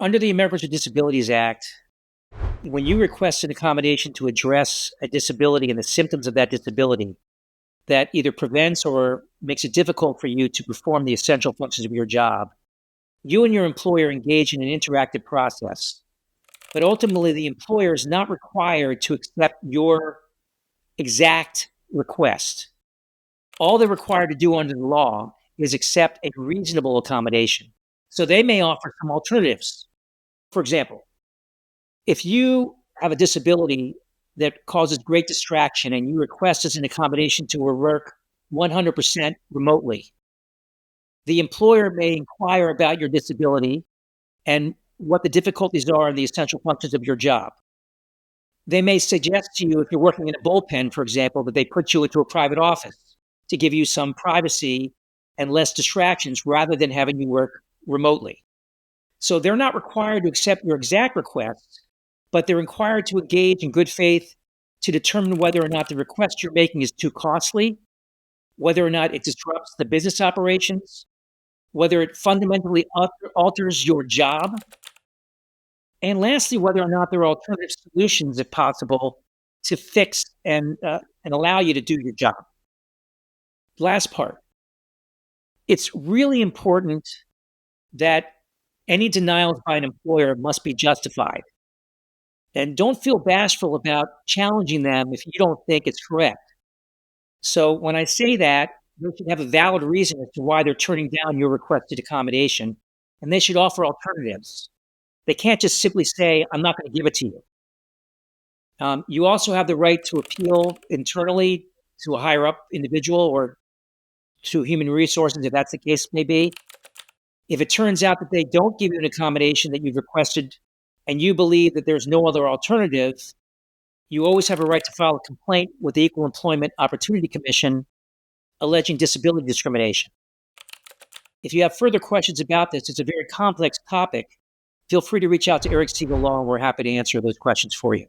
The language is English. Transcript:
Under the Americans with Disabilities Act, when you request an accommodation to address a disability and the symptoms of that disability that either prevents or makes it difficult for you to perform the essential functions of your job, you and your employer engage in an interactive process. But ultimately, the employer is not required to accept your exact request. All they're required to do under the law is accept a reasonable accommodation. So they may offer some alternatives. For example, if you have a disability that causes great distraction and you request as an accommodation to work 100% remotely, the employer may inquire about your disability and what the difficulties are in the essential functions of your job. They may suggest to you, if you're working in a bullpen, for example, that they put you into a private office to give you some privacy and less distractions rather than having you work remotely. So they're not required to accept your exact request, but they're required to engage in good faith to determine whether or not the request you're making is too costly, whether or not it disrupts the business operations, whether it fundamentally alters your job, and lastly, whether or not there are alternative solutions, if possible, to fix and allow you to do your job. Last part, it's really important that any denials by an employer must be justified. And don't feel bashful about challenging them if you don't think it's correct. So when I say that, they should have a valid reason as to why they're turning down your requested accommodation, and they should offer alternatives. They can't just simply say, I'm not going to give it to you. You also have the right to appeal internally to a higher up individual or to human resources, if that's the case may be. If it turns out that they don't give you an accommodation that you've requested and you believe that there's no other alternative, you always have a right to file a complaint with the Equal Employment Opportunity Commission alleging disability discrimination. If you have further questions about this, it's a very complex topic. Feel free to reach out to Eric Siegel Law, and we're happy to answer those questions for you.